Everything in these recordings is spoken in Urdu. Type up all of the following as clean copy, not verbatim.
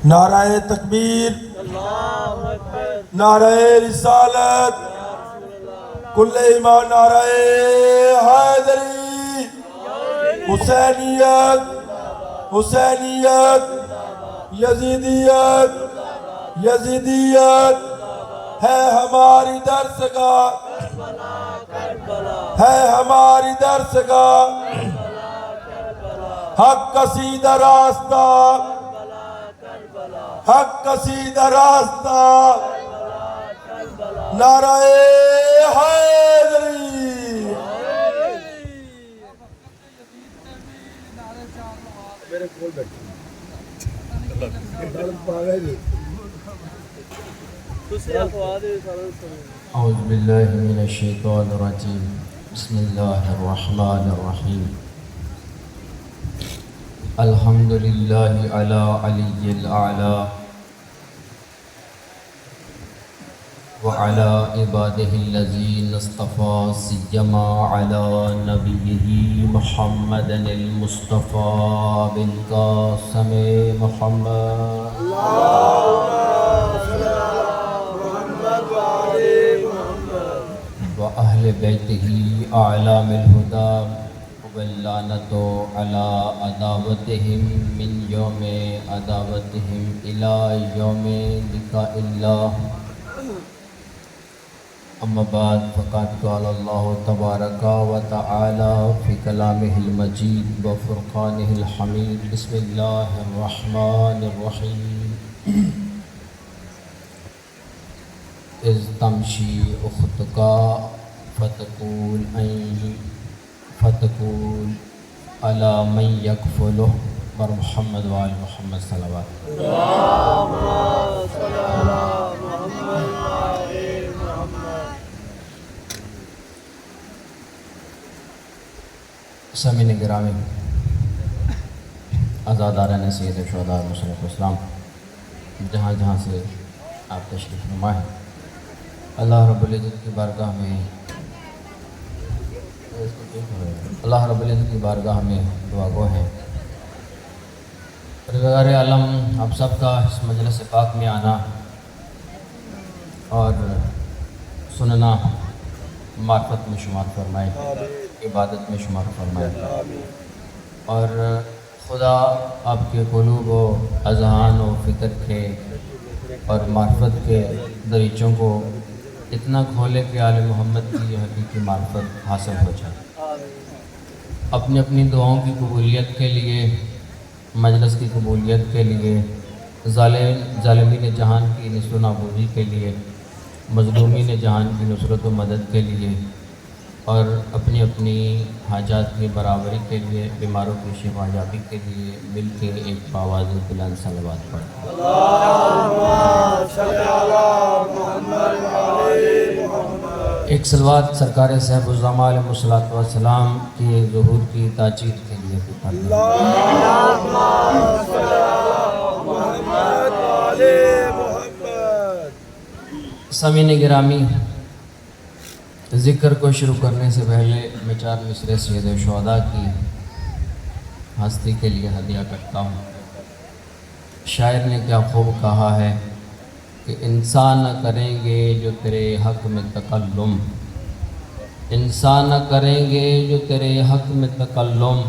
نعرہ تکبیر، نعرہ رسالت، کل ایمان، نعرہ حیدری، حسینیت، حسینیت، یزیدیت، یزیدیت ہے ہماری درسگاہ، ہے ہماری درسگاہ، حق کا سیدھا راستہ، حق کا سیدھا راستہ، نعرہ حیدری۔ اعوذ باللہ من الشیطان الرجیم، بسم اللہ الرحمن الرحیم، الحمدللہ علی علی الاعلی وعلى عباده الذين اصطفى سيما على نبيه محمد المصطفى بالقاسم محمد وأهل بيته أعلام الهدى واللعنة على عداوتهم من يوم عداوتهم إلى يوم لقاء الله، اما بعد فقد قال اللہ تبارک و تعالی فی کلامہ المجید و فرقانہ الحمید، بسم اللہ الرحمن الرحیم، اذ تمشی اختک فتقول علی من یکفلہ بر محمد و آل محمد صلوات۔ سامعین گرامی، عزاداران سید شہداء علیہ السلام، جہاں جہاں سے آپ تشریف نما ہیں، اللہ رب العزت کی بارگاہ میں دعا گو ہیں۔ پروردگار عالم آپ سب کا اس مجلس پاک میں آنا اور سننا معرفت میں شمار فرمائے، عبادت میں شمار فرمائے، اور خدا آپ کے قلوب و اذہان و فکر کے اور معرفت کے دریچوں کو اتنا کھولے کہ آل محمد کی یہ حقیقی معرفت حاصل ہو جائے۔ اپنی اپنی دعاؤں کی قبولیت کے لیے، مجلس کی قبولیت کے لیے، ظالمین جہان کی نصر و نابودی کے لیے، مظلومین جہان کی نصرت و مدد کے لیے، اور اپنی اپنی حاجات کی برابری کے لیے، بیماروں کی شفا یابی کے لیے مل کے ایک باواز بلند صلوات پڑھیں۔ ایک صلوات سرکار صاحب الزماں علیہ السلام کے ظہور کی تاجید کے لیے بھی پڑھیں۔ سامعین گرامی، ذکر کو شروع کرنے سے پہلے میں چار مصرے سید شہداء کی ہستی کے لیے ہدیہ کرتا ہوں۔ شاعر نے کیا خوب کہا ہے کہ انسان نہ کریں گے جو تیرے حق میں تکلم، انسان نہ کریں گے جو تیرے حق میں تکلم،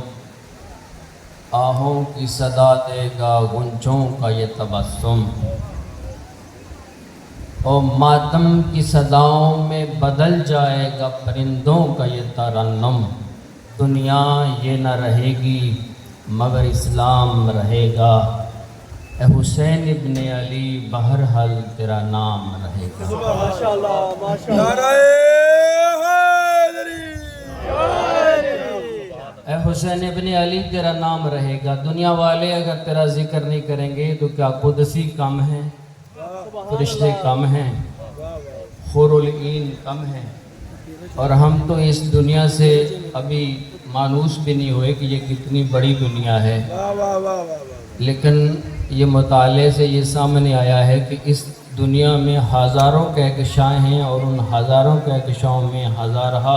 آہوں کی صدا دے گا غنچوں کا یہ تبسم، اور ماتم کی صداؤں میں بدل جائے گا پرندوں کا یہ ترنم، دنیا یہ نہ رہے گی مگر اسلام رہے گا، اے حسین ابن علی بہرحال تیرا نام رہے گا۔ نعرہ حیدری، اے حسین ابن علی تیرا نام رہے گا۔ دنیا والے اگر تیرا ذکر نہیں کریں گے تو کیا قدسی کم ہیں، فرشتے کم ہیں، حور العین کم ہیں، اور ہم تو اس دنیا سے ابھی مانوس بھی نہیں ہوئے کہ یہ کتنی بڑی دنیا ہے، لیکن یہ مطالعے سے یہ سامنے آیا ہے کہ اس دنیا میں ہزاروں کہکشاں ہیں، اور ان ہزاروں کہکشاؤں میں ہزارہ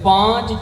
5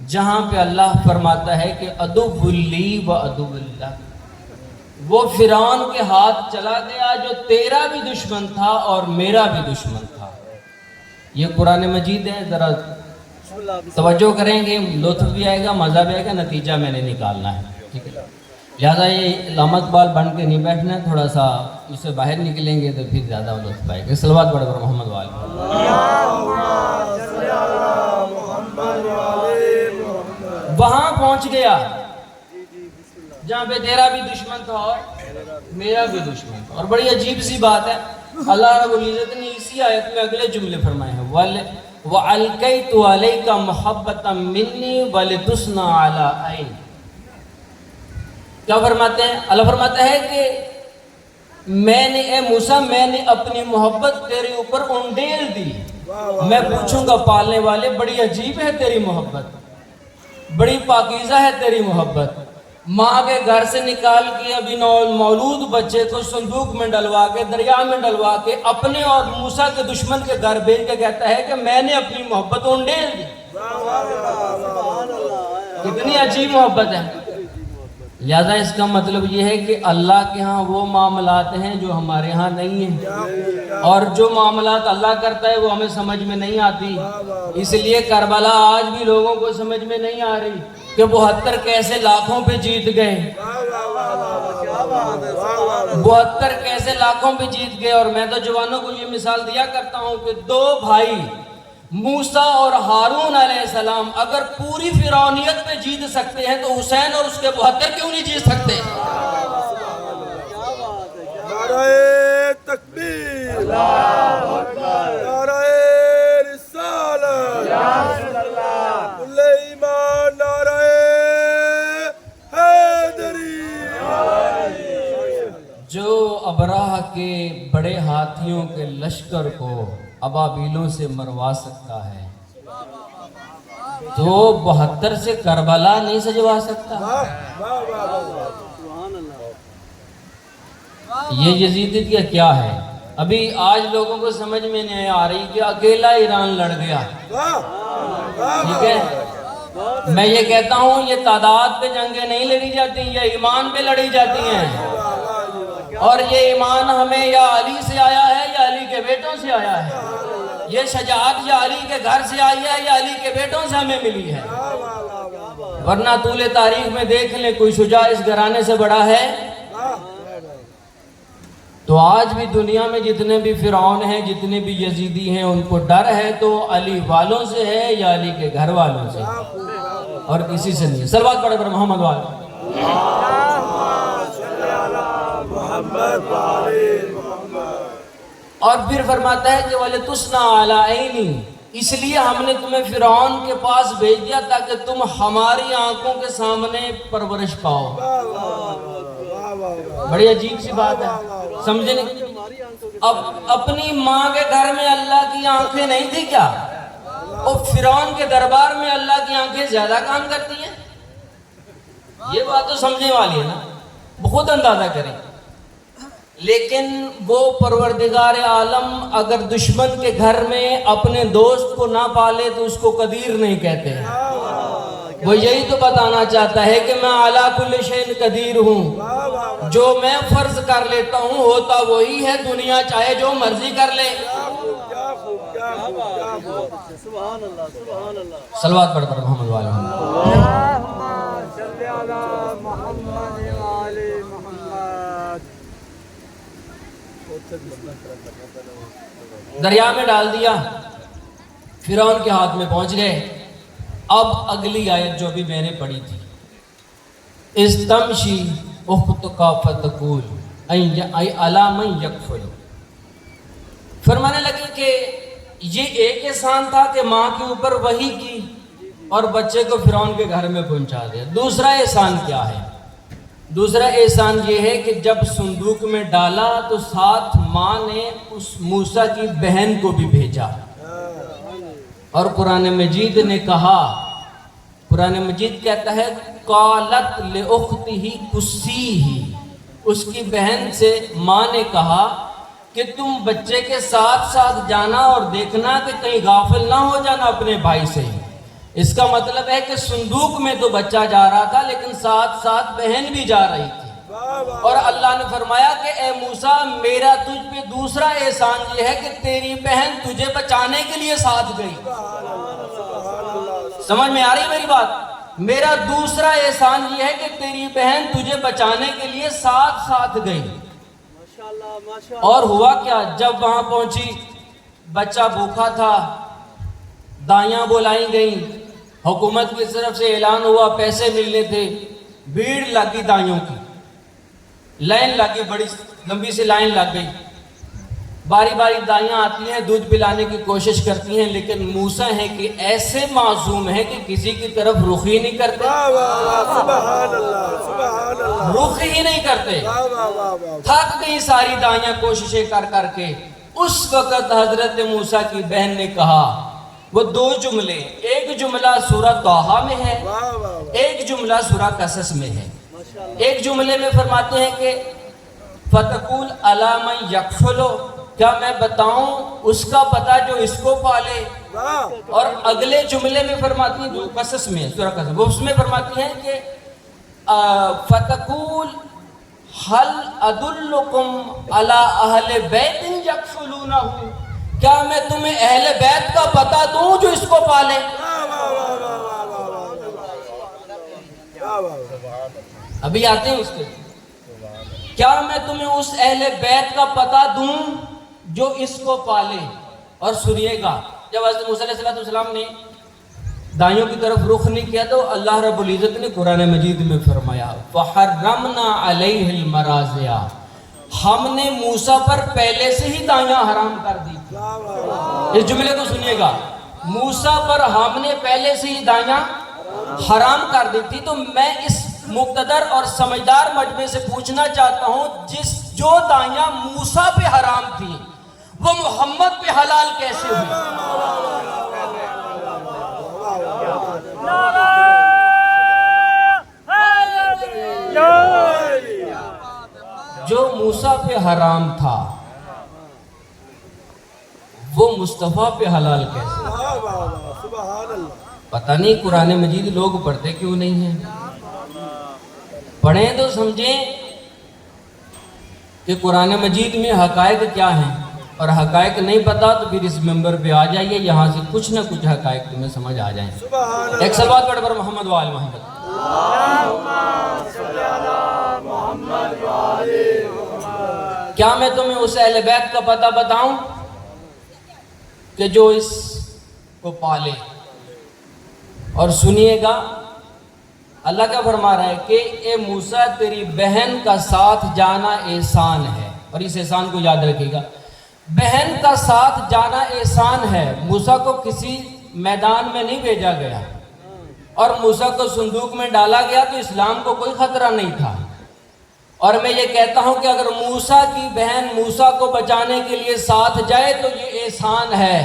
جہاں پہ اللہ فرماتا ہے کہ عدو لی و عدو اللہ، وہ فرعون کے ہاتھ چلا گیا جو تیرا بھی دشمن تھا اور میرا بھی دشمن تھا۔ یہ قرآن مجید ہے، ذرا توجہ کریں گے، لطف بھی آئے گا، مزہ بھی آئے گا، نتیجہ میں نے نکالنا ہے، ٹھیک ہے؟ لہٰذا یہ علامت بال بن کے نہیں بیٹھنا ہے، تھوڑا سا اس سے باہر نکلیں گے تو پھر زیادہ لطف آئے گا۔ صلوات پڑھ کر محمد والے۔ وہاں پہنچ گیا جہاں پہ تیرا بھی دشمن تھا اور میرا بھی دشمن تھا۔ اور بڑی عجیب سی بات ہے، اللہ رب العزت نے اسی آیت میں اگلے جملے فرمائے ہیں، وَأَلْقَيْتُ عَلَيْكَ مُحَبَّةً مِّنِّي وَلِتُصْنَعَ عَلَىٰ عَيْنِي۔ کیا فرماتے ہیں؟ اللہ فرماتا ہے کہ میں نے، اے موسیٰ، میں نے اپنی محبت تیرے اوپر انڈیل دی۔ میں پوچھوں گا پالنے والے، بڑی عجیب ہے تیری محبت، بڑی پاکیزہ ہے تیری محبت۔ ماں کے گھر سے نکال کے ابھی مولود بچے کو صندوق میں ڈلوا کے، دریا میں ڈلوا کے، اپنے اور موسیٰ کے دشمن کے گھر بھیج کے کہتا ہے کہ میں نے اپنی محبت انڈیل دی۔ کتنی عجیب محبت ہے۔ لہذا اس کا مطلب یہ ہے کہ اللہ کے ہاں وہ معاملات ہیں جو ہمارے ہاں نہیں ہیں، اور جو معاملات اللہ کرتا ہے وہ ہمیں سمجھ میں نہیں آتی۔ اس لیے کربلا آج بھی لوگوں کو سمجھ میں نہیں آ رہی کہ 72 کیسے لاکھوں پہ جیت گئے، 72 کیسے لاکھوں پہ جیت گئے۔ اور میں تو جوانوں کو یہ مثال دیا کرتا ہوں کہ 2 بھائی موسیٰ اور ہارون علیہ السلام اگر پوری فرعونیت پہ جیت سکتے ہیں تو حسین اور اس کے 72 کیوں نہیں جیت سکتے؟ نعرہ تکبیر، نعرہ رسالت، کل ایمان، نعرہ حیدری۔ جو ابراہ کے بڑے ہاتھیوں کے لشکر کو ابابیلوں سے مروا سکتا ہے تو 72 سے کربلا نہیں سجوا سکتا۔ یہ یزیدیت کا کیا ہے؟ ابھی آج لوگوں کو سمجھ میں نہیں آ رہی کہ اکیلا ایران لڑ گیا، ٹھیک ہے؟ میں یہ کہتا ہوں یہ تعداد پہ جنگیں نہیں لڑی جاتی، یہ ایمان پہ لڑی جاتی ہیں، اور یہ ایمان ہمیں یا علی سے آیا ہے یا علی کے بیٹوں سے آیا ہے، یہ شجاعت یا علی کے گھر سے آئی ہے یا علی کے بیٹوں سے ہمیں ملی ہے۔ ورنہ طول تاریخ میں دیکھ لیں کوئی شجاع اس گھرانے سے بڑا ہے؟ تو آج بھی دنیا میں جتنے بھی فرعون ہیں، جتنے بھی یزیدی ہیں، ان کو ڈر ہے تو علی والوں سے ہے یا علی کے گھر والوں سے، اور کسی سے نہیں۔ صلوات پڑھ کر محمد والے۔ اور پھر فرماتا ہے کہ وَلِتُصْنَعَ عَلَىٰ عَيْنِي، اس لیے ہم نے تمہیں فرعون کے پاس بھیج دیا تاکہ تم ہماری آنکھوں کے سامنے پرورش پاؤ۔ بڑی عجیب سی بات ہے، سمجھے نہیں؟ اب اپنی ماں کے گھر میں اللہ کی آنکھیں نہیں تھی کیا؟ اور فرعون کے دربار میں اللہ کی آنکھیں زیادہ کام کرتی ہیں؟ یہ بات تو سمجھنے والی ہے نا، بخود اندازہ کریں۔ لیکن وہ پروردگار عالم اگر دشمن کے گھر میں اپنے دوست کو نہ پالے تو اس کو قدیر نہیں کہتے ہیں۔ وہ یہی تو بتانا چاہتا ہے کہ میں علی کل شیء قدیر ہوں، جو میں فرض کر لیتا ہوں ہوتا وہی ہے، دنیا چاہے جو مرضی کر لے۔ صلوات پڑھ کر محمد والے۔ دریا میں ڈال دیا، فرعون کے ہاتھ میں پہنچ گئے۔ اب اگلی آیت جو بھی میں نے پڑھی تھی، استمشی اختک فتقول الا من یکفل، فرمانے لگے کہ یہ ایک احسان تھا کہ ماں کے اوپر وحی کی اور بچے کو فرعون کے گھر میں پہنچا دیا۔ دوسرا احسان کیا ہے؟ دوسرا احسان یہ ہے کہ جب صندوق میں ڈالا تو ساتھ ماں نے اس موسیٰ کی بہن کو بھی بھیجا، اور قرآن مجید نے کہا، قرآن مجید کہتا ہے قالت لأختہ قصیہ، اس کی بہن سے ماں نے کہا کہ تم بچے کے ساتھ ساتھ جانا اور دیکھنا کہ کہیں غافل نہ ہو جانا اپنے بھائی سے، اس کا مطلب ہے کہ صندوق میں تو بچہ جا رہا تھا لیکن ساتھ ساتھ بہن بھی جا رہی تھی. اور اللہ نے فرمایا کہ اے موسیٰ میرا تجھ پہ دوسرا احسان یہ ہے کہ تیری بہن تجھے بچانے کے لیے ساتھ گئی. سمجھ میں آ رہی میری بات؟ میرا دوسرا احسان یہ ہے کہ تیری بہن تجھے بچانے کے لیے ساتھ گئی. اور ہوا کیا؟ جب وہاں پہنچی بچہ بھوکا تھا، دائیاں بلائیں گئیں، حکومت کی طرف سے اعلان ہوا پیسے ملنے تھے، بھیڑ لگی دائیوں کی، لائن لگی، بڑی لمبی سی لائن لگ گئی. باری باری دائیاں آتی ہیں، دودھ پلانے کی کوشش کرتی ہیں، لیکن موسیٰ ہیں کہ ایسے معصوم ہیں کہ کسی کی طرف رخ ہی نہیں کرتے. سبحان اللہ سبحان اللہ. رخ ہی نہیں کرتے. تھک گئی ساری دائیاں کوششیں کر کے. اس وقت حضرت موسیٰ کی بہن نے کہا، وہ دو جملے، ایک جملہ سورہ طٰہٰ میں ہے، ایک جملہ سورہ قصص میں ہے. ایک جملے میں فرماتے ہیں کہ فَتَقُولْ عَلَىٰ مَنْ يَكْفُلُ، کیا میں بتاؤں اس کا پتہ جو اس کو پالے. اور اگلے جملے میں فرماتی ہیں جو قصص میں سورہ قصص، وہ اس میں فرماتی ہیں کہ فَتَقُولْ هَلْ أَدُلُّكُمْ عَلَىٰ أَهْلِ بَيْتٍ يَكْفُلُونَهُ، کیا میں تمہیں اہل بیت کا پتہ دوں جو اس کو پالے. ابھی آتے ہیں اس کے، کیا میں تمہیں اس اہل بیت کا پتہ دوں جو اس کو پالے. اور سنیے گا، جب حضرت موسیٰ علیہ السلام نے دائیوں کی طرف رخ نہیں کیا تو اللہ رب العزت نے قرآن مجید میں فرمایا فَحَرَّمْنَا عَلَيْهِ الْمَرَاضِعَ، ہم نے موسیٰ پر پہلے سے ہی دائیاں حرام کر دی تھی. اس جملے کو سنیے گا، موسیٰ پر ہم نے پہلے سے ہی دائیاں حرام کر دی تھی. تو میں اس مقتدر اور سمجھدار مجمع سے پوچھنا چاہتا ہوں، جو دائیاں موسیٰ پہ حرام تھی وہ محمد پہ حلال کیسے ہوئی؟ جو موسیٰ پہ حرام تھا وہ مصطفیٰ پہ حلال کیسے؟ پتہ نہیں قرآن مجید لوگ پڑھتے کیوں نہیں ہیں. پڑھیں تو سمجھیں کہ قرآن مجید میں حقائق کیا ہیں، اور حقائق نہیں پتا تو پھر اس ممبر پہ آ جائیے، یہاں سے کچھ نہ کچھ حقائق تمہیں سمجھ آ جائیں. ایک صلوات پڑھ پر محمد وآل محمد. کیا میں تمہیں اس اہل بیت کا پتہ بتاؤں کہ جو اس کو پالے. اور سنیے گا اللہ کیا فرما رہا ہے کہ اے موسیٰ تیری بہن کا ساتھ جانا احسان ہے. اور اس احسان کو یاد رکھیے گا، بہن کا ساتھ جانا احسان ہے. موسیٰ کو کسی میدان میں نہیں بھیجا گیا اور موسیٰ کو صندوق میں ڈالا گیا تو اسلام کو کوئی خطرہ نہیں تھا. اور میں یہ کہتا ہوں کہ اگر موسیٰ کی بہن موسیٰ کو بچانے کے لیے ساتھ جائے تو یہ احسان ہے،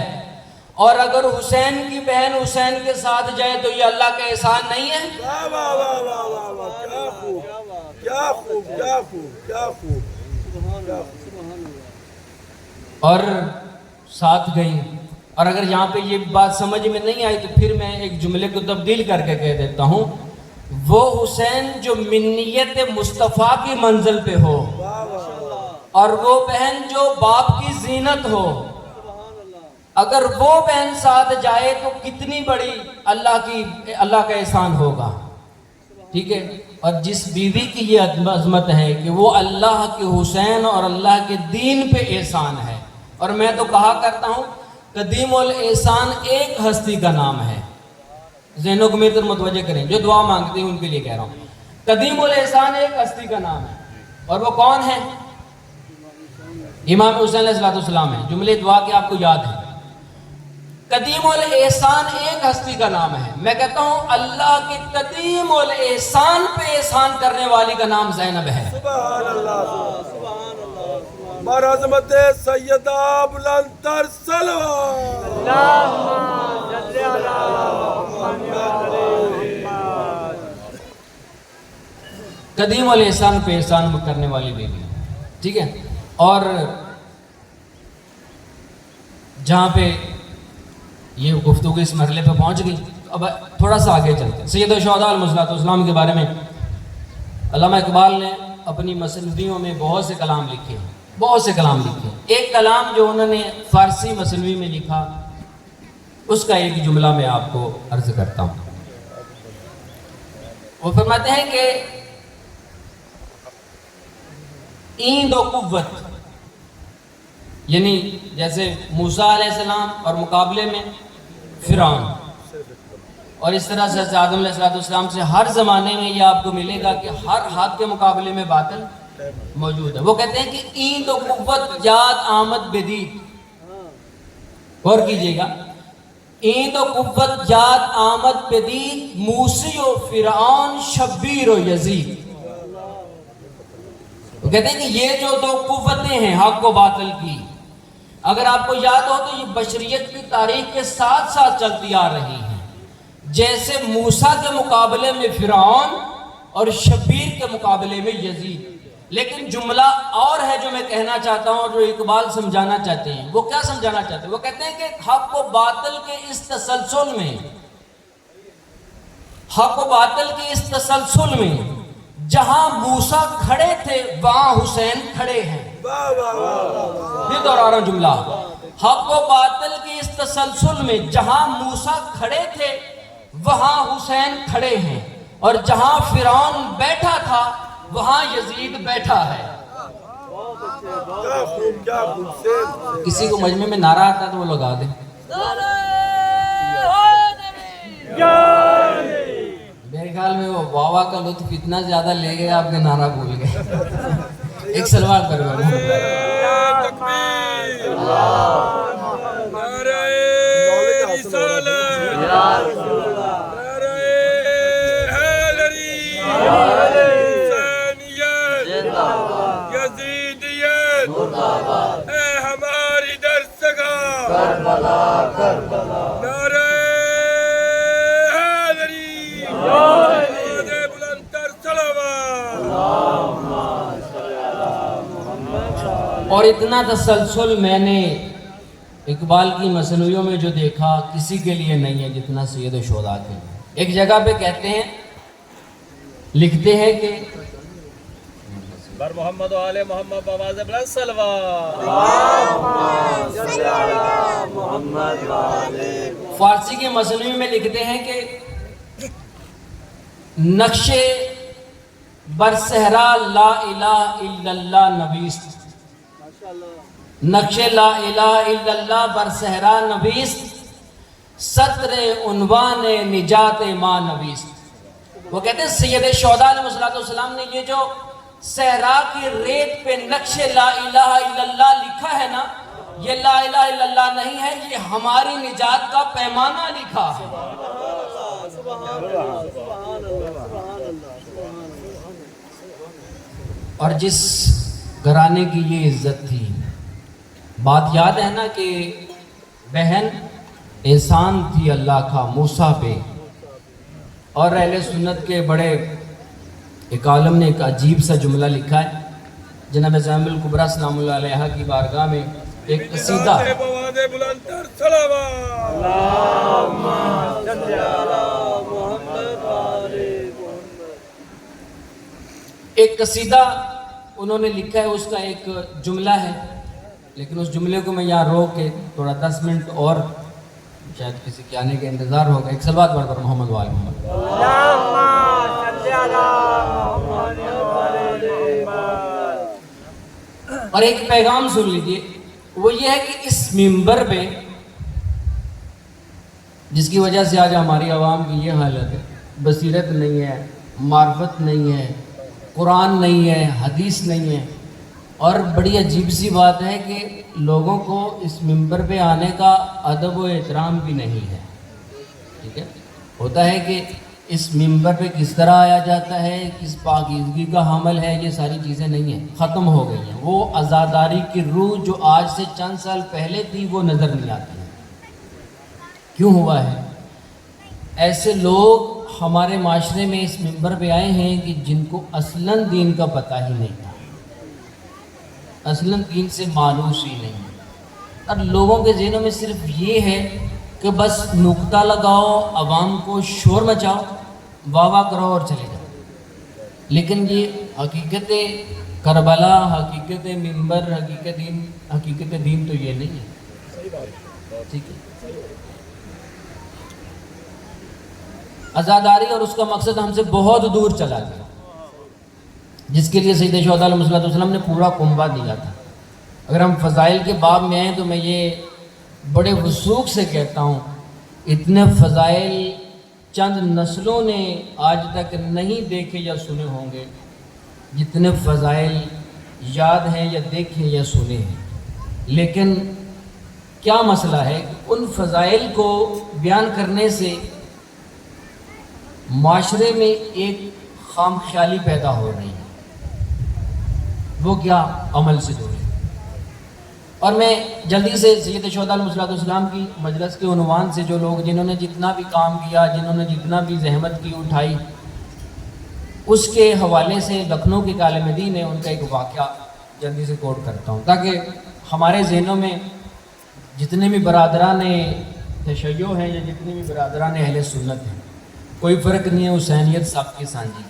اور اگر حسین کی بہن حسین کے ساتھ جائے تو یہ اللہ کا احسان نہیں ہے. اور ساتھ گئی. اور اگر یہاں پہ یہ بات سمجھ میں نہیں آئی تو پھر میں ایک جملے کو تبدیل کر کے کہہ دیتا ہوں، وہ حسین جو منیت مصطفیٰ کی منزل پہ ہو اور وہ بہن جو باپ کی زینت ہو، اگر وہ بہن ساتھ جائے تو کتنی بڑی اللہ کا احسان ہوگا. ٹھیک ہے. اور جس بیوی کی یہ عظمت ہے کہ وہ اللہ کے حسین اور اللہ کے دین پہ احسان ہے. اور میں تو کہا کرتا ہوں قدیم الاحسان ایک ہستی کا نام ہے. ذہنوں کو میری طرف متوجہ کریں، جو دعا مانگتے ہیں ان کے لیے کہہ رہا ہوں. قدیم الاحسان ایک ہستی کا نام ہے، اور وہ کون ہے؟ امام حسین علیہ السلام ہے. جملے دعا کے آپ کو یاد ہے. قدیم الاحسان ایک ہستی کا نام ہے. میں کہتا ہوں اللہ کے قدیم الاحسان پہ احسان کرنے والی کا نام زینب ہے. سبحان اللہ سبحان اللہ. ہمارا عظمت سیدہ بلند تر صلوات قدیم الاحسان پہ احسان کرنے والی بیوی. ٹھیک ہے. اور جہاں پہ یہ گفتگو اس مرحلے پہ پہنچ گئی اب تھوڑا سا آگے چلتے ہیں. سید الشہداء علیہ السلام کے بارے میں علامہ اقبال نے اپنی مثنویوں میں بہت سے کلام لکھے ہیں. ایک کلام جو انہوں نے فارسی مثنوی میں لکھا، اس کا ایک جملہ میں آپ کو عرض کرتا ہوں. وہ فرماتے ہیں کہ ایند و قوت، یعنی جیسے موسیٰ علیہ السلام اور مقابلے میں فرعون، اور اس طرح سے آدم علیہ السلام سے ہر زمانے میں یہ آپ کو ملے گا کہ ہر حق کے مقابلے میں باطل موجود ہے. وہ کہتے ہیں کہ ایند و قوت یاد آمد بدید، غور کیجئے گا، ایند و قوت یاد آمد بدید، موسی و فرعون شبیر و یزید. وہ کہتے ہیں کہ یہ جو دو قوتیں ہیں حق و باطل کی، اگر آپ کو یاد ہو تو یہ بشریت کی تاریخ کے ساتھ ساتھ چلتی آ رہی ہیں. جیسے موسیٰ کے مقابلے میں فرعون اور شبیر کے مقابلے میں یزید. لیکن جملہ اور ہے جو میں کہنا چاہتا ہوں اور جو اقبال سمجھانا چاہتے ہیں. وہ کیا سمجھانا چاہتے ہیں؟ وہ کہتے ہیں کہ حق و باطل کے اس تسلسل میں، جہاں موسیٰ کھڑے تھے وہاں حسین کھڑے ہیں. یہ دوہرا رہا ہوں جملہ. حق و باطل کے اس تسلسل میں جہاں موسیٰ کھڑے تھے وہاں حسین کھڑے ہیں، اور جہاں فرعون بیٹھا تھا وہاں یزید بیٹھا ہے. کسی کو مجمع میں نعرہ آتا ہے تو وہ لگا دیں. میرے خیال میں وہ واوا کا لطف اتنا زیادہ لے گئے آپ کے نعرہ بھول گئے. ایک سلوات پر ہماری درسگاہ نعرہ حیدری، بلندتر صلوات. اور اتنا تسلسل میں نے اقبال کی مثنویوں میں جو دیکھا کسی کے لیے نہیں ہے جتنا سید الشہداء کے لیے. ایک جگہ پہ کہتے ہیں، لکھتے ہیں کہ بر محمد و آل محمد بآواز بلند صلوات. فارسی کے مثنوی میں لکھتے ہیں کہ نقش برصحرا لا الہ الا اللہ نویست، نقش لا الہ الا اللہ برصحرا نویست، سطر عنوان نجات ما نویست. وہ کہتے ہیں سید الشہداء علیہ السلام نے یہ جو صحرا کی ریت پہ نقش لا الہ الا اللہ لکھا ہے نا، یہ لا الہ الا اللہ نہیں ہے، یہ ہماری نجات کا پیمانہ لکھا ہے. اور جس گھرانے کی یہ عزت تھی، بات یاد ہے نا کہ بہن احسان تھی اللہ کا موسیٰ پہ. اور اہل سنت کے بڑے ایک عالم نے ایک عجیب سا جملہ لکھا ہے. جناب زامل الکبریٰ سلام اللہ علیہ کی بارگاہ میں ایک قصیدہ، ایک قصیدہ انہوں نے لکھا ہے، اس کا ایک جملہ ہے، لیکن اس جملے کو میں یہاں روک کے تھوڑا 10 منٹ اور شاید کسی کے آنے کے انتظار ہوگا. ایک صلوات پڑھ کر محمد وآل محمد. اور ایک پیغام سن لیجیے، وہ یہ ہے کہ اس منبر پہ جس کی وجہ سے آج ہماری عوام کی یہ حالت ہے، بصیرت نہیں ہے، معرفت نہیں ہے، قرآن نہیں ہے، حدیث نہیں ہے. اور بڑی عجیب سی بات ہے کہ لوگوں کو اس منبر پہ آنے کا ادب و احترام بھی نہیں ہے. ٹھیک ہے، ہوتا ہے کہ اس منبر پہ کس طرح آیا جاتا ہے، کس پاکیزگی کا حامل ہے، یہ ساری چیزیں نہیں ہیں، ختم ہو گئی ہیں. وہ عزاداری کی روح جو آج سے چند سال پہلے تھی وہ نظر نہیں آتی ہے. کیوں ہوا ہے؟ ایسے لوگ ہمارے معاشرے میں اس منبر پہ آئے ہیں کہ جن کو اصلاً دین کا پتہ ہی نہیں تھا، اصلاً دین سے مانوس ہی نہیں. اور لوگوں کے ذہنوں میں صرف یہ ہے کہ بس نکتہ لگاؤ، عوام کو شور مچاؤ، واہ واہ کرو اور چلے جاؤ، لیکن یہ حقیقت کربلا، حقیقت منبر، حقیقت دین تو یہ نہیں ہے. ٹھیک ہے، عزاداری اور اس کا مقصد ہم سے بہت دور چلا گیا، جس کے لیے سید شہداء علیہ الصلوۃ والسلام نے پورا کنبہ دیا تھا. اگر ہم فضائل کے باب میں ہیں تو میں یہ بڑے وثوق سے کہتا ہوں، اتنے فضائل چند نسلوں نے آج تک نہیں دیکھے یا سنے ہوں گے جتنے فضائل یاد ہیں یا دیکھے یا سنے ہیں. لیکن کیا مسئلہ ہے کہ ان فضائل کو بیان کرنے سے معاشرے میں ایک خام خیالی پیدا ہو رہی ہے، وہ کیا؟ عمل سے دوری. اور میں جلدی سے سید شہداء علیہ الصلوۃ والسلام کی مجلس کے عنوان سے جو لوگ جنہوں نے جتنا بھی کام کیا، جنہوں نے جتنا بھی زحمت کی اٹھائی، اس کے حوالے سے لکھنؤ کے عالم دین ہے، ان کا ایک واقعہ جلدی سے کوٹ کرتا ہوں تاکہ ہمارے ذہنوں میں جتنے بھی برادران تشیع ہیں یا جتنے بھی برادران اہل سنت ہیں، کوئی فرق نہیں ہے. حسینیت سب کی سانجھی.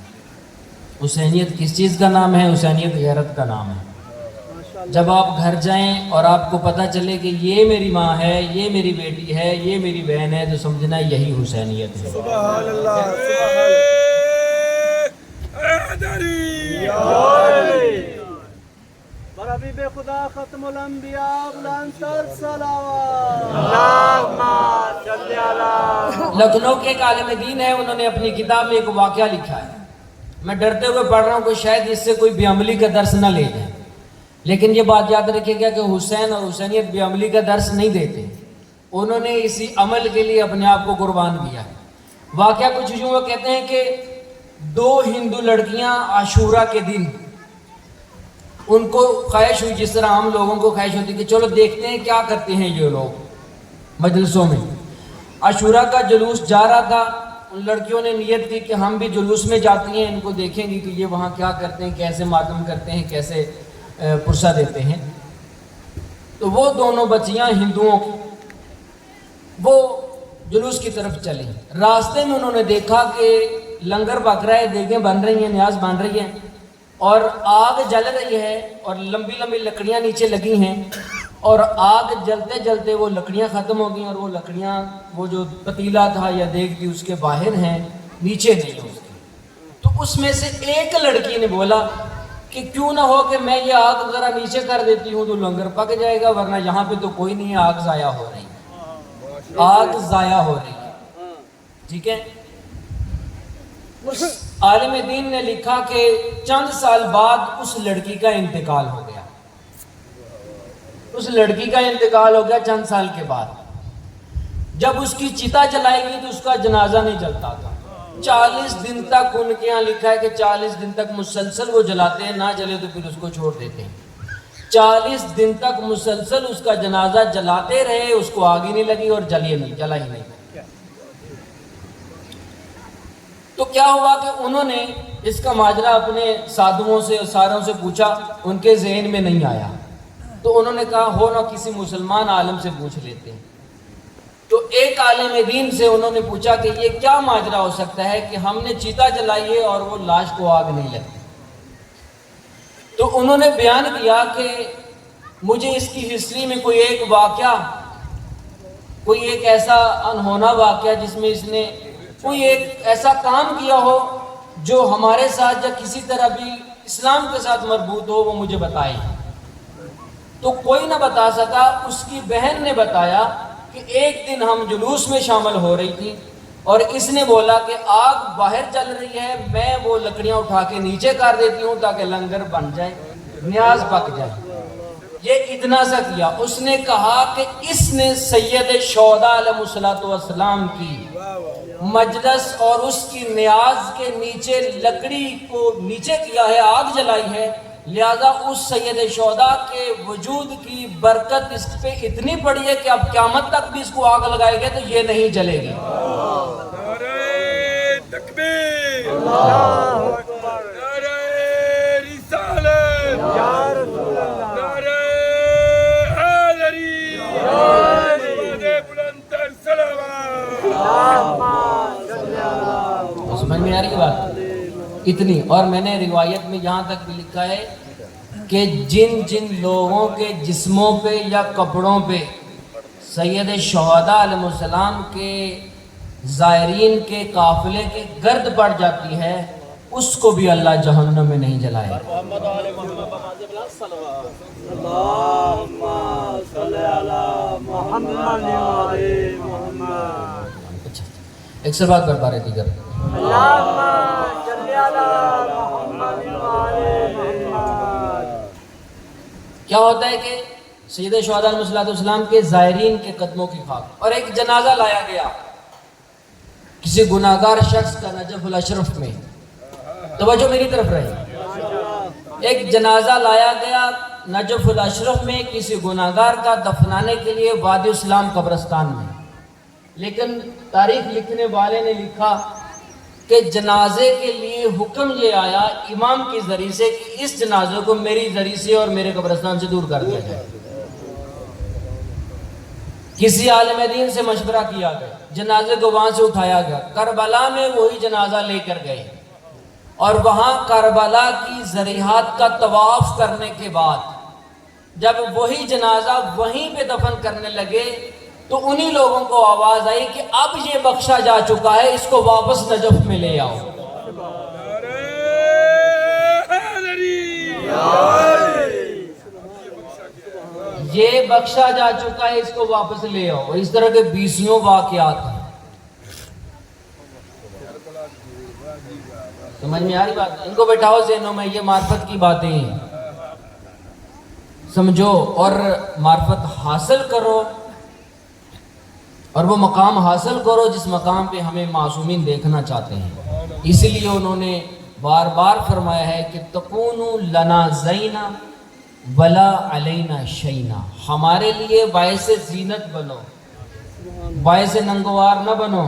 حسینیت کس چیز کا نام ہے؟ حسینیت غیرت کا نام ہے. جب آپ گھر جائیں اور آپ کو پتہ چلے کہ یہ میری ماں ہے، یہ میری بیٹی ہے، یہ میری بہن ہے، تو سمجھنا یہی حسینیت ہے. سبحان اللہ، بر حبیب خدا ختم الانبیاء بلند تر صلوات. لکھنؤ کے ایک عالم دین ہے، انہوں نے اپنی کتاب میں ایک واقعہ لکھا ہے. میں ڈرتے ہوئے پڑھ رہا ہوں کہ شاید اس سے کوئی بے عملی کا درس نہ لے جائے، لیکن یہ بات یاد رکھے گا کہ حسین اور حسینیت بے عملی کا درس نہیں دیتے. انہوں نے اسی عمل کے لیے اپنے آپ کو قربان کیا. واقعہ کچھ یوں وہ کہتے ہیں کہ 2 ہندو لڑکیاں عاشورہ کے دن ان کو خواہش ہوئی، جس طرح عام لوگوں کو خواہش ہوتی کہ چلو دیکھتے ہیں کیا کرتے ہیں یہ لوگ مجلسوں میں. عاشورہ کا جلوس جا رہا تھا، ان لڑکیوں نے نیت کی کہ ہم بھی جلوس میں جاتی ہیں، ان کو دیکھیں گی کہ یہ وہاں کیا کرتے ہیں، کیسے ماتم کرتے ہیں، کیسے پرسہ دیتے ہیں. تو وہ دونوں بچیاں ہندوؤں کی وہ جلوس کی طرف چلیں. راستے میں انہوں نے دیکھا کہ لنگر پک رہا ہے، دیگیں بن رہی ہیں، نیاز بن رہی ہیں، اور آگ جل رہی ہے، اور لمبی لمبی لکڑیاں نیچے لگی ہیں، اور آگ جلتے جلتے وہ لکڑیاں ختم ہو گئیں، اور وہ لکڑیاں وہ جو پتیلا تھا یا دیگ تھی اس کے باہر ہیں، نیچے نہیں ہیں اس کے. تو اس میں سے ایک لڑکی نے بولا کہ کیوں نہ ہو کہ میں یہ آگ ذرا نیچے کر دیتی ہوں تو لنگر پک جائے گا، ورنہ یہاں پہ تو کوئی نہیں ہے، آگ ضائع ہو رہی ہے، آگ ضائع ہو رہی ہے. ٹھیک ہے. اس عالم دین نے لکھا کہ چند سال بعد اس لڑکی کا انتقال ہو گیا. اس لڑکی کا انتقال ہو گیا چند سال کے بعد. جب اس کی چتا جلائی گئی تو اس کا جنازہ نہیں جلتا تھا. 40 دن تک ان کے یہاں لکھا ہے کہ 40 دن تک مسلسل وہ جلاتے ہیں، نہ جلے تو پھر اس کو چھوڑ دیتے ہیں. 40 دن تک مسلسل اس کا جنازہ جلاتے رہے، اس کو آگ ہی نہیں لگی اور جلا ہی نہیں. تو کیا ہوا کہ انہوں نے اس کا ماجرا اپنے سادھوؤں سے اور ساروں سے پوچھا، ان کے ذہن میں نہیں آیا. تو انہوں نے کہا ہو نہ کسی مسلمان عالم سے پوچھ لیتے ہیں. تو ایک عالم دین سے انہوں نے پوچھا کہ یہ کیا ماجرا ہو سکتا ہے کہ ہم نے چیتا جلائی ہے اور وہ لاش کو آگ نہیں لگتی. تو انہوں نے بیان کیا کہ مجھے اس کی ہسٹری میں کوئی ایک واقعہ، کوئی ایک ایسا انہونا واقعہ جس میں اس نے کوئی ایک ایسا کام کیا ہو جو ہمارے ساتھ یا کسی طرح بھی اسلام کے ساتھ مربوط ہو، وہ مجھے بتائے. تو کوئی نہ بتا سکا. اس کی بہن نے بتایا کہ ایک دن ہم جلوس میں شامل ہو رہی تھی اور اس نے بولا کہ آگ باہر چل رہی ہے، میں وہ لکڑیاں اٹھا کے نیچے کر دیتی ہوں تاکہ لنگر بن جائے، نیاز پک جائے. یہ اتنا سا کیا. اس نے کہا کہ اس نے سید شہداء علیہ الصلوۃ والسلام کی مجلس اور اس کی نیاز کے نیچے لکڑی کو نیچے کیا ہے، آگ جلائی ہے، لہذا اس سید شہداء کے وجود کی برکت اس پہ اتنی پڑی ہے کہ اب قیامت تک بھی اس کو آگ لگائے گئے تو یہ نہیں جلے گی. نعرہ تکبیر، اللہ اکبر، نعرہ رسالت، یا رسول اللہ، نعرہ حیدری، بلند تر صلوات. آ رہی بات اتنی. اور میں نے روایت میں یہاں تک بھی لکھا ہے کہ جن جن لوگوں کے جسموں پہ یا کپڑوں پہ سید شہداء علیہ السلام کے زائرین کے قافلے کی گرد پڑ جاتی ہے اس کو بھی اللہ جہنم میں نہیں جلائے. محمد و آل محمد بواز بلند صلوات. اللهم صل على محمد وعلى محمد. اچھا ایک سر بات بتا رہے دیگر. اللهم صل على محمد وعلى محمد. کیا ہوتا ہے کہ سید شہداء علیہ السلام کے زائرین کے قدموں کی خاک اور ایک جنازہ لایا گیا کسی گناہگار شخص کا نجف الاشرف میں. توجہ میری طرف رہے. ایک جنازہ لایا گیا نجف الاشرف میں کسی گناہگار کا دفنانے کے لیے وادی اسلام قبرستان میں. لیکن تاریخ لکھنے والے نے لکھا کہ جنازے کے لیے حکم یہ آیا امام کی ذریعے سے کہ اس جنازے کو میری ذریعے سے اور میرے قبرستان سے دور کر دیا جائے. کسی عالم دین سے مشورہ کیا گیا, جنازے کو وہاں سے اٹھایا گیا, کربلا میں وہی جنازہ لے کر گئے اور وہاں کربلا کی ذریحات کا طواف کرنے کے بعد جب وہی جنازہ وہیں پہ دفن کرنے لگے تو انہی لوگوں کو آواز آئی کہ اب یہ بخشا جا چکا ہے, اس کو واپس نجف میں لے آؤ. یہ بخشا جا چکا ہے, اس کو واپس لے آؤ. اس طرح کے 20 واقعات ہیں. سمجھ میں آ رہی بات؟ ان کو بٹھاؤ ذہنوں میں, یہ معرفت کی باتیں ہیں, سمجھو اور معرفت حاصل کرو اور وہ مقام حاصل کرو جس مقام پہ ہمیں معصومین دیکھنا چاہتے ہیں. اس لیے انہوں نے بار بار فرمایا ہے کہ تکونوا لنا زینا ولا علینا شینا. ہمارے لیے باعث زینت بنو, باعث ننگوار نہ بنو.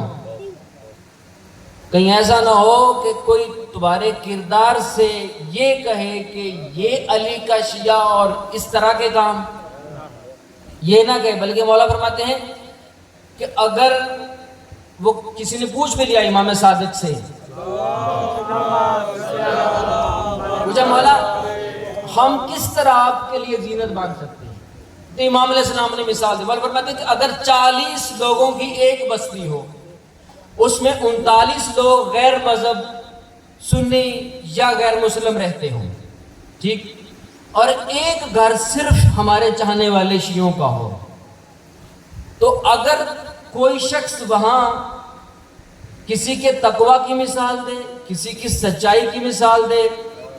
کہیں ایسا نہ ہو کہ کوئی تمہارے کردار سے یہ کہے کہ یہ علی کا شیعہ اور اس طرح کے کام, یہ نہ کہے. بلکہ مولا فرماتے ہیں کہ اگر وہ کسی نے پوچھ بھی لیا امام صادق سے, پوچھا مولا ہم کس طرح آپ کے لیے زینت باندھ سکتے ہیں, تو امام علیہ السلام نے مثال دی. مولا فرماتے ہیں کہ اگر 40 لوگوں کی ایک بستی ہو, اس میں 39 لوگ غیر مذہب سنی یا غیر مسلم رہتے ہوں, ٹھیک, اور ایک گھر صرف ہمارے چاہنے والے شیعوں کا ہو, تو اگر کوئی شخص وہاں کسی کے تقوی کی مثال دے, کسی کی سچائی کی مثال دے,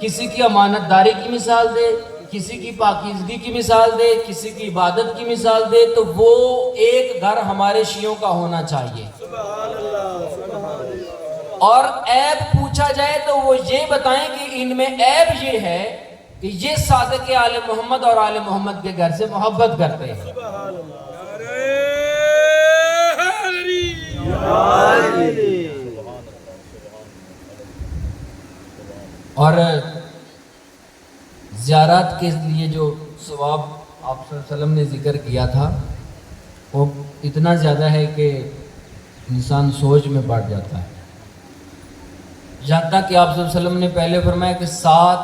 کسی کی امانت داری کی مثال دے, کسی کی پاکیزگی کی مثال دے, کسی کی عبادت کی مثال دے, تو وہ ایک گھر ہمارے شیعوں کا ہونا چاہیے. اور عیب پوچھا جائے تو وہ یہ بتائیں کہ ان میں عیب یہ ہے کہ یہ صادق آل محمد اور آل محمد کے گھر سے محبت کرتے ہیں. اور زیارات کے لیے جو ثواب آپ صلی اللہ علیہ وسلم نے ذکر کیا تھا وہ اتنا زیادہ ہے کہ انسان سوچ میں پڑ جاتا ہے. یہاں تک کہ آپ صلی اللہ علیہ وسلم نے پہلے فرمایا کہ 7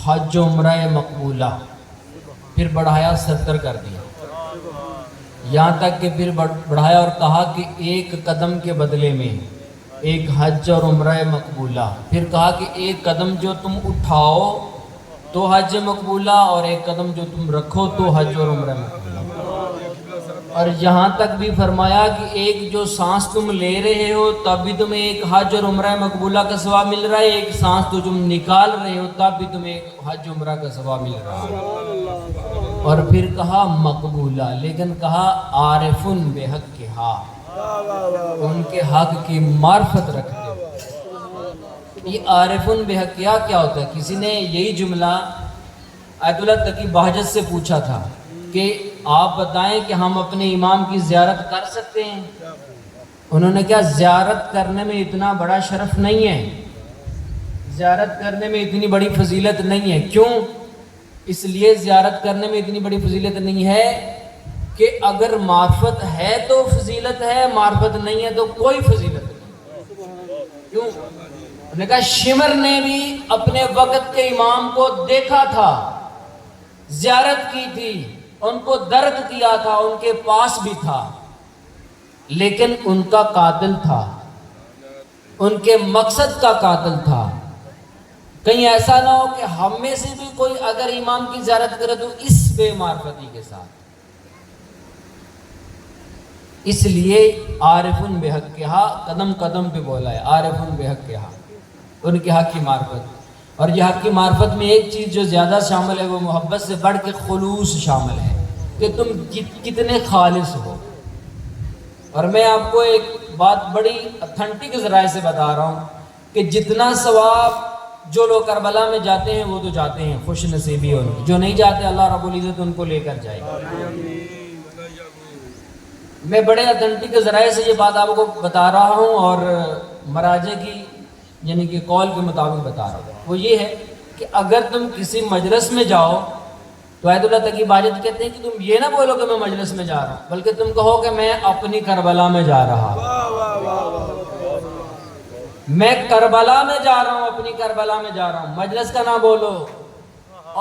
حج و عمرہ مقبولہ, پھر بڑھایا 70 کر دیا. یہاں تک کہ پھر بڑھایا اور کہا کہ ایک قدم کے بدلے میں ایک حج اور عمرہ مقبولہ. پھر کہا کہ ایک قدم جو تم اٹھاؤ تو حج مقبولہ, اور ایک قدم جو تم رکھو تو حج اور عمرہ مقبولہ. اور یہاں تک بھی فرمایا کہ ایک جو سانس تم لے رہے ہو تب بھی تمہیں ایک حج اور عمرہ مقبولہ کا ثواب مل رہا ہے, ایک سانس تو تم نکال رہے ہو تب بھی تمہیں ایک حج عمرہ کا ثواب مل رہا ہے. اور پھر کہا مقبولہ, لیکن کہا عارفن بے حق کے ہاں, ان کے حق کی معرفت رکھتے ہو. یہ عارفن بے حق کیا ہوتا ہے؟ کسی نے یہی جملہ آیت اللہ تقی بہجت سے پوچھا تھا کہ آپ بتائیں کہ ہم اپنے امام کی زیارت کر سکتے ہیں. انہوں نے کہا زیارت کرنے میں اتنا بڑا شرف نہیں ہے, زیارت کرنے میں اتنی بڑی فضیلت نہیں ہے. کیوں؟ اس لیے زیارت کرنے میں اتنی بڑی فضیلت نہیں ہے کہ اگر معرفت ہے تو فضیلت ہے, معرفت نہیں ہے تو کوئی فضیلت نہیں. کیوں؟ انہوں نے کہا شمر نے بھی اپنے وقت کے امام کو دیکھا تھا، زیارت کی تھی، ان کو درد کیا تھا، ان کے پاس بھی تھا، لیکن ان کا قاتل تھا، ان کے مقصد کا قاتل تھا۔ کہیں ایسا نہ ہو کہ ہم میں سے بھی کوئی اگر امام کی زیارت کرے تو اس بے معرفتی کے ساتھ۔ اس لیے عارف بحق کے ہاں قدم قدم پہ بولا ہے، عارف بحق کے ہاں، ان کے حق کی معرفت۔ اور یہ حق کی معرفت میں ایک چیز جو زیادہ شامل ہے وہ محبت سے بڑھ کے خلوص شامل ہے، کہ تم کتنے خالص ہو۔ اور میں آپ کو ایک بات بڑی اتھینٹک ذرائع سے بتا رہا ہوں کہ جتنا ثواب جو لوگ کربلا میں جاتے ہیں وہ تو جاتے ہیں، خوش نصیبی ان کی، جو نہیں جاتے اللہ رب العزت ان کو لے کر جائے گا۔ میں بڑے اتھینٹک ذرائع سے یہ بات آپ کو بتا رہا ہوں، اور مراجع کی یعنی کہ قول کے مطابق بتا رہا ہوں۔ وہ یہ ہے کہ اگر تم کسی مجلس میں جاؤ تو آیت اللہ تقی باجد کہتے ہیں کہ تم یہ نہ بولو کہ میں مجلس میں جا رہا ہوں، بلکہ تم کہو کہ میں اپنی کربلا میں جا رہا ہوں، میں کربلا میں جا رہا ہوں، اپنی کربلا میں جا رہا ہوں، مجلس کا نہ بولو۔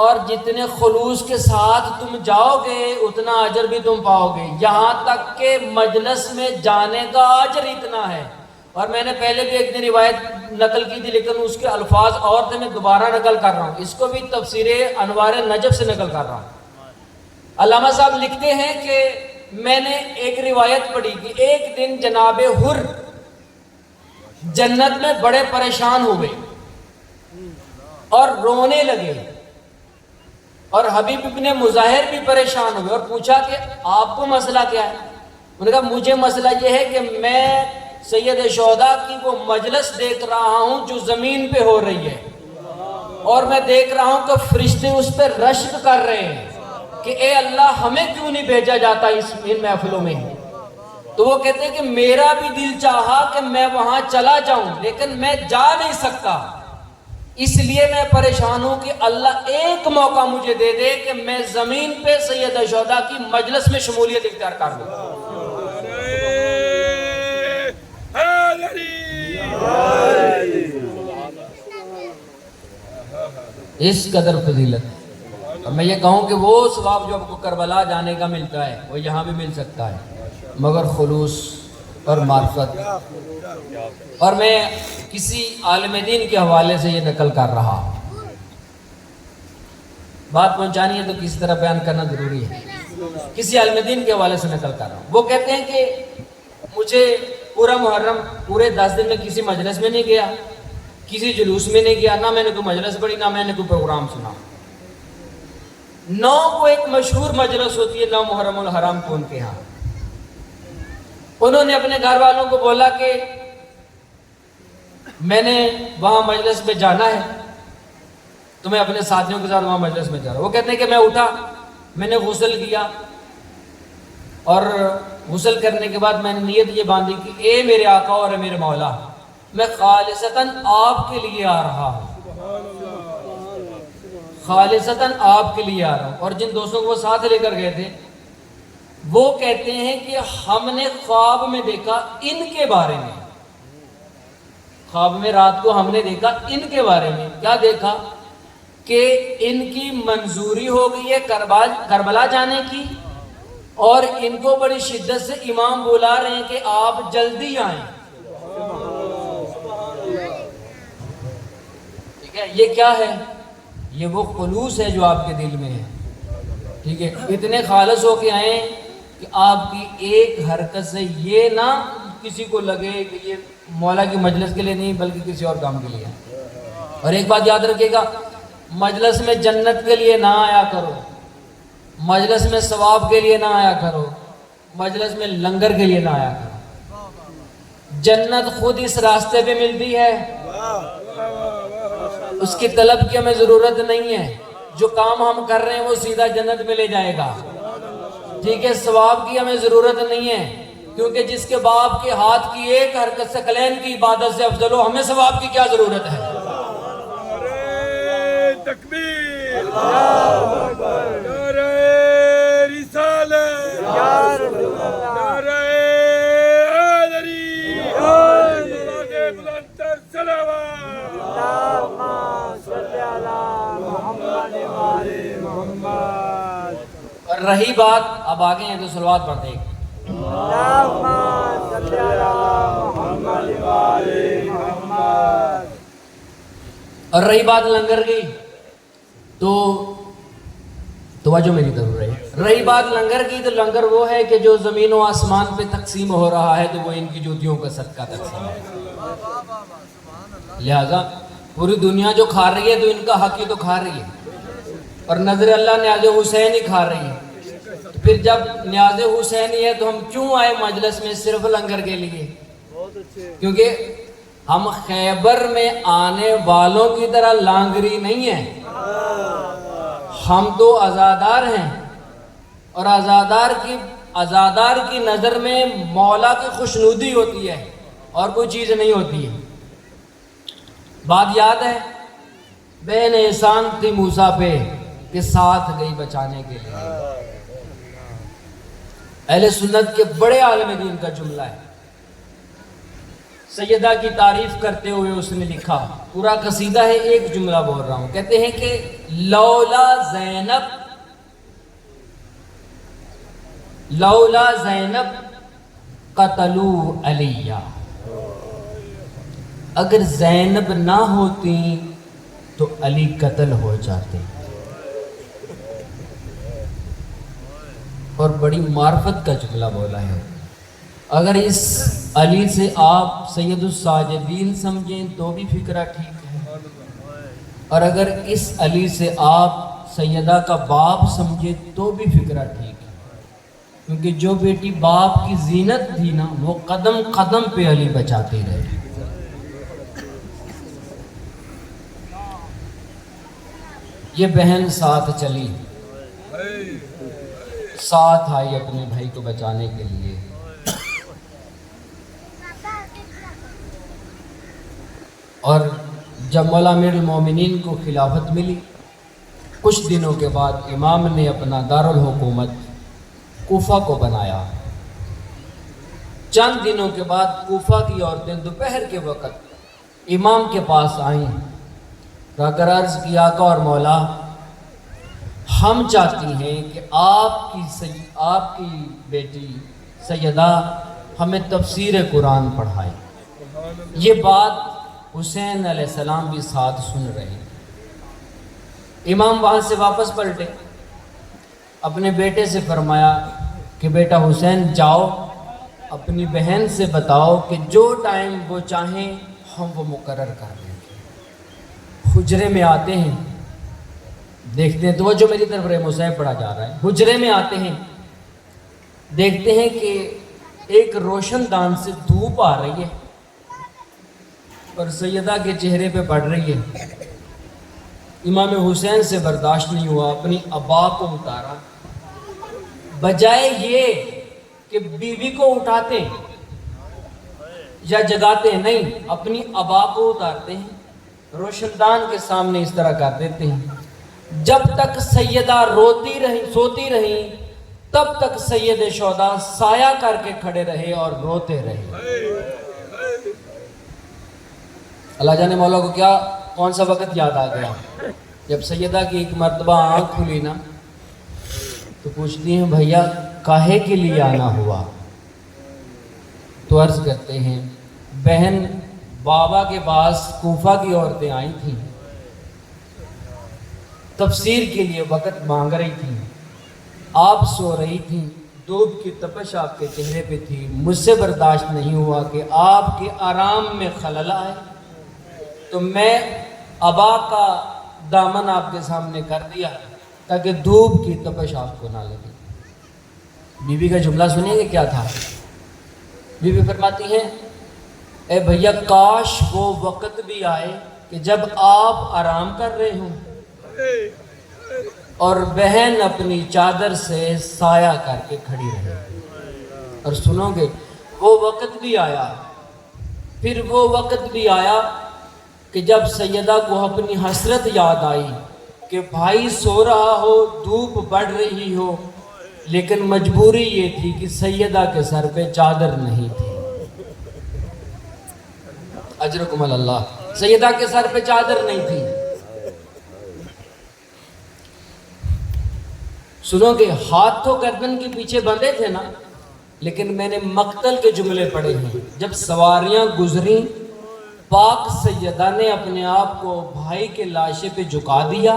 اور جتنے خلوص کے ساتھ تم جاؤ گے اتنا اجر بھی تم پاؤ گے، یہاں تک کہ مجلس میں جانے کا اجر اتنا ہے۔ اور میں نے پہلے بھی ایک دن روایت نقل کی تھی لیکن اس کے الفاظ اور تھے، میں دوبارہ نقل کر رہا ہوں، اس کو بھی تفسیر انوار نجف سے نقل کر رہا ہوں۔ علامہ صاحب لکھتے ہیں کہ میں نے ایک روایت پڑھی کہ ایک دن جناب حر جنت میں بڑے پریشان ہوئے اور رونے لگے، اور حبیب ابن مظاہر بھی پریشان ہوئے اور پوچھا کہ آپ کو مسئلہ کیا ہے؟ انہوں نے کہا مجھے مسئلہ یہ ہے کہ میں سید شہداء کی وہ مجلس دیکھ رہا ہوں جو زمین پہ ہو رہی ہے، اور میں دیکھ رہا ہوں کہ فرشتے اس پہ رشک کر رہے ہیں کہ اے اللہ ہمیں کیوں نہیں بھیجا جاتا ان محفلوں میں۔ تو وہ کہتے ہیں کہ میرا بھی دل چاہا کہ میں وہاں چلا جاؤں لیکن میں جا نہیں سکتا، اس لیے میں پریشان ہوں کہ اللہ ایک موقع مجھے دے دے کہ میں زمین پہ سید شہداء کی مجلس میں شمولیت اختیار کر لوں۔ اس قدر فضیلت، اور میں یہ کہوں کہ وہ ثواب جو آپ کو کربلا جانے کا ملتا ہے وہ یہاں بھی مل سکتا ہے، مگر خلوص اور معرفت۔ اور میں کسی عالم دین کے حوالے سے یہ نقل کر رہا، بات پہنچانی ہے تو کسی طرح بیان کرنا ضروری ہے، کسی عالم دین کے حوالے سے نقل کر رہا ہوں۔ وہ کہتے ہیں کہ مجھے پورا محرم پورے 10 دن میں کسی مجلس میں نہیں گیا، کسی جلوس میں نہیں گیا، نہ میں نے کوئی مجلس پڑھی، نہ میں نے کوئی پروگرام سنا۔ 9 کو ایک مشہور مجلس ہوتی ہے 9 محرم الحرام کو ان کے ہاں، انہوں نے اپنے گھر والوں کو بولا کہ میں نے وہاں مجلس میں جانا ہے تو میں اپنے ساتھیوں کے ساتھ وہاں مجلس میں جا رہا ہوں۔ وہ کہتے ہیں کہ میں اٹھا، میں نے غسل کیا، اور غسل کرنے کے بعد میں نے نیت یہ باندھی کہ اے میرے آقا اور میرے مولا، میں خالصتاً آپ کے لیے آ رہا ہوں، خالصتاً آپ کے لیے آ رہا ہوں۔ اور جن دوستوں کو وہ ساتھ لے کر گئے تھے وہ کہتے ہیں کہ ہم نے خواب میں دیکھا ان کے بارے میں، خواب میں رات کو ہم نے دیکھا ان کے بارے میں، کیا دیکھا کہ ان کی منظوری ہو گئی ہے کربلا جانے کی، اور ان کو بڑی شدت سے امام بلا رہے ہیں کہ آپ جلدی آئیں۔ ٹھیک ہے، یہ کیا ہے؟ یہ وہ خلوص ہے جو آپ کے دل میں ہے۔ ٹھیک ہے، اتنے خالص ہو کے آئیں کہ آپ کی ایک حرکت سے یہ نہ کسی کو لگے کہ یہ مولا کی مجلس کے لیے نہیں بلکہ کسی اور کام کے لیے۔ اور ایک بات یاد رکھیے گا، مجلس میں جنت کے لیے نہ آیا کرو، مجلس میں ثواب کے لیے نہ آیا کرو، مجلس میں لنگر کے لیے نہ آیا کرو۔ جنت خود اس راستے پہ ملتی ہے، اس کی طلب کی ہمیں ضرورت نہیں ہے، جو کام ہم کر رہے ہیں وہ سیدھا جنت میں لے جائے گا۔ ٹھیک ہے، ثواب کی ہمیں ضرورت نہیں ہے، کیونکہ جس کے باپ کے ہاتھ کی ایک حرکت ثقلین کی عبادت سے افضل ہو، ہمیں ثواب کی کیا ضرورت ہے؟ تکبیر، نعرہ رسالت، نعرہ حیدری، رہی بات اب آگے ہیں تو صلوات پڑھ دیں. اور رہی بات لنگر کی تو توجہ میری طرف رہی بات لنگر کی تو لنگر وہ ہے کہ جو زمین و آسمان پہ تقسیم ہو رہا ہے تو وہ ان کی جوتیوں کا صدقہ تقسیم ہے. لہذا پوری دنیا جو کھا رہی ہے تو ان کا حق ہی تو کھا رہی ہے، اور نظر اللہ نیاز حسین ہی کھا رہی ہے. تو پھر جب نیاز حسین ہی ہے تو ہم کیوں آئے مجلس میں صرف لنگر کے لیے؟ کیونکہ ہم خیبر میں آنے والوں کی طرح لانگری نہیں ہیں، ہم تو آزادار ہیں، اور آزادار کی نظر میں مولا کی خوشنودی ہوتی ہے اور کوئی چیز نہیں ہوتی ہے. بات یاد ہے بہن احسان تھی موسیٰ پہ کہ ساتھ گئی بچانے کے لیے. اہل سنت کے بڑے عالم دین کا جملہ ہے. سیدہ کی تعریف کرتے ہوئے اس نے لکھا، پورا قصیدہ ہے، ایک جملہ بول رہا ہوں. کہتے ہیں کہ لولا زینب قتلوا علیہ، اگر زینب نہ ہوتی تو علی قتل ہو جاتے. اور بڑی معرفت کا جملہ بولا ہے. اگر اس علی سے آپ سید الساجدین سمجھیں تو بھی فکرہ ٹھیک ہے، اور اگر اس علی سے آپ سیدہ کا باپ سمجھیں تو بھی فکرہ ٹھیک ہے. کیونکہ جو بیٹی باپ کی زینت تھی نا وہ قدم قدم پہ علی بچاتی رہی. یہ بہن ساتھ چلی، ساتھ آئی اپنے بھائی کو بچانے کے لیے. اور جب مولا امیر المومنین کو خلافت ملی، کچھ دنوں کے بعد امام نے اپنا دارالحکومت کوفہ کو بنایا. چند دنوں کے بعد کوفہ کی عورتیں دوپہر کے وقت امام کے پاس آئیں، را کر عرض کیا آقا اور مولا، ہم چاہتی ہیں کہ آپ کی بیٹی سیدہ ہمیں تفسیر قرآن پڑھائے. یہ بات حسین علیہ السلام بھی ساتھ سن رہے. امام وہاں سے واپس پلٹے، اپنے بیٹے سے فرمایا کہ بیٹا حسین جاؤ اپنی بہن سے بتاؤ کہ جو ٹائم وہ چاہیں ہم وہ مقرر کر دیں گے. حجرے میں آتے ہیں، دیکھتے ہیں، توجہ میری طرف رہے، مصحف پڑھا جا رہا ہے. حجرے میں آتے ہیں، دیکھتے ہیں کہ ایک روشن دان سے دھوپ آ رہی ہے اور سیدہ کے چہرے پہ پڑ رہی ہے. امام حسین سے برداشت نہیں ہوا، اپنی ابا کو اتارا. بجائے یہ کہ بیوی کو اٹھاتے یا جگاتے، نہیں، اپنی ابا کو اتارتے ہیں، روشن دان کے سامنے اس طرح کر دیتے ہیں. جب تک سیدہ سوتی رہی تب تک سید شہداء سایہ کر کے کھڑے رہے اور روتے رہے. اللہ جانے مولا کو کیا کون سا وقت یاد آ گیا. جب سیدہ کی ایک مرتبہ آنکھ کھلی نا تو پوچھتی ہیں بھیا کاہے کے لیے آنا ہوا؟ تو عرض کرتے ہیں بہن بابا کے پاس کوفہ کی عورتیں آئی تھیں، تفسیر کے لیے وقت مانگ رہی تھیں، آپ سو رہی تھیں، دھوپ کی تپش آپ کے چہرے پہ تھی، مجھ سے برداشت نہیں ہوا کہ آپ کے آرام میں خلل آئے، تو میں ابا کا دامن آپ کے سامنے کر دیا تاکہ دھوپ کی تپش آپ کو نہ لگے. بی بی کا جملہ سنیں گے کیا تھا؟ بی بی فرماتی ہیں اے بھیا کاش وہ وقت بھی آئے کہ جب آپ آرام کر رہے ہوں اور بہن اپنی چادر سے سایہ کر کے کھڑی رہے. اور سنو گے وہ وقت بھی آیا، پھر وہ وقت بھی آیا کہ جب سیدہ کو اپنی حسرت یاد آئی کہ بھائی سو رہا ہو، دھوپ بڑھ رہی ہو، لیکن مجبوری یہ تھی کہ سیدہ کے سر پہ چادر نہیں تھی. اجرکم اللہ، سیدہ کے سر پہ چادر نہیں تھی. سنو کہ ہاتھ تو گردن کے پیچھے بندھے تھے نا، لیکن میں نے مقتل کے جملے پڑھے ہیں۔ جب سواریاں گزریں، پاک سیدہ نے اپنے آپ کو بھائی کے لاشے پہ جھکا دیا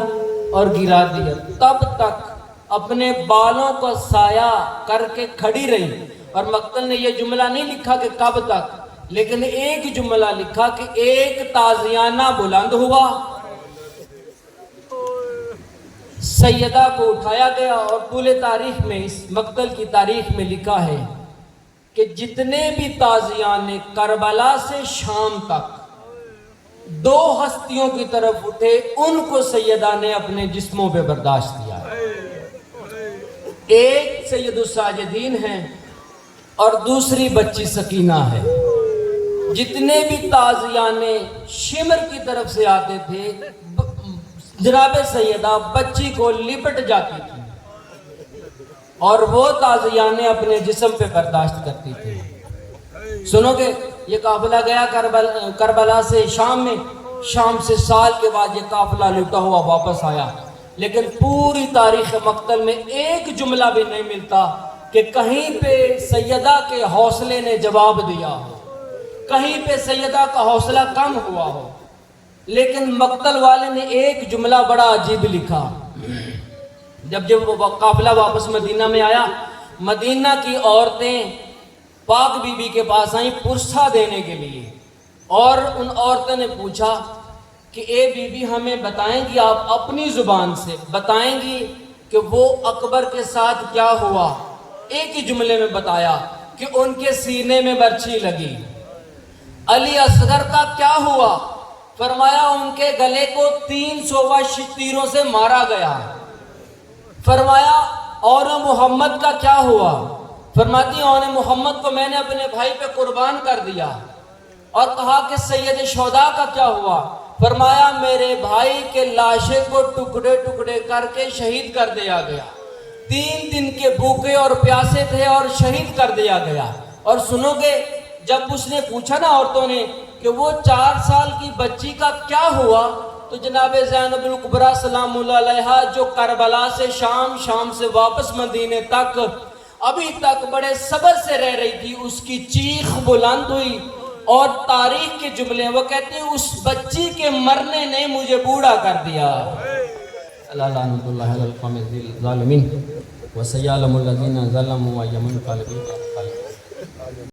اور گرا دیا، تب تک اپنے بالوں کو سایہ کر کے کھڑی رہی۔ اور مقتل نے یہ جملہ نہیں لکھا کہ کب تک، لیکن ایک جملہ لکھا کہ ایک تازیانہ بلند ہوا، سیدہ کو اٹھایا گیا، اور طول تاریخ میں، اس مقتل کی تاریخ میں لکھا ہے کہ جتنے بھی تازیانے کربلا سے شام تک دو ہستیوں کی طرف اٹھے، ان کو سیدہ نے اپنے جسموں پہ برداشت کیا ہے۔ ایک سید الساجدین ہیں اور دوسری بچی سکینہ ہے۔ جتنے بھی تازیانے شمر کی طرف سے آتے تھے، جناب سیدہ بچی کو لپٹ جاتی تھی اور وہ تازیانے اپنے جسم پہ برداشت کرتی تھی۔ سنو کہ یہ قافلہ گیا کربلا سے شام میں، شام سے سال کے بعد یہ قافلہ لوٹا ہوا واپس آیا، لیکن پوری تاریخ مقتل میں ایک جملہ بھی نہیں ملتا کہ کہیں پہ سیدہ کے حوصلے نے جواب دیا ہو، کہیں پہ سیدہ کا حوصلہ کم ہوا ہو۔ لیکن مقتل والے نے ایک جملہ بڑا عجیب لکھا۔ جب وہ قافلہ واپس مدینہ میں آیا، مدینہ کی عورتیں پاک بی بی کے پاس آئیں پرسہ دینے کے لیے، اور ان عورتوں نے پوچھا کہ اے بی بی ہمیں بتائیں گی، آپ اپنی زبان سے بتائیں گی کہ وہ اکبر کے ساتھ کیا ہوا؟ ایک ہی جملے میں بتایا کہ ان کے سینے میں برچھی لگی۔ علی اصغر کا کیا ہوا؟ فرمایا ان کے گلے کو 300 تیروں سے مارا گیا۔ فرمایا اور محمد کا کیا ہوا؟ فرماتی اور محمد کو میں نے اپنے بھائی پہ قربان کر دیا۔ اور کہا کہ سید شہداء کا کیا ہوا؟ فرمایا میرے بھائی کے لاشے کو ٹکڑے ٹکڑے کر کے شہید کر دیا گیا، 3 دن کے بھوکے اور پیاسے تھے اور شہید کر دیا گیا۔ اور سنو گے جب اس نے پوچھا نا عورتوں نے کہ وہ 4 سال کی بچی کا کیا ہوا، تو جناب زینب الکبریٰ سلام اللہ علیہا جو کربلا سے شام، شام سے واپس مدینے تک ابھی تک بڑے صبر سے رہ رہی تھی، اس کی چیخ بلند ہوئی اور تاریخ کے جملے، وہ کہتے ہیں اس بچی کے مرنے نے مجھے بوڑھا کر دیا۔ اللہ لعنت اللہ علی القوم الظالمین وسیعلم الذین ظلموا ایمن قلبی۔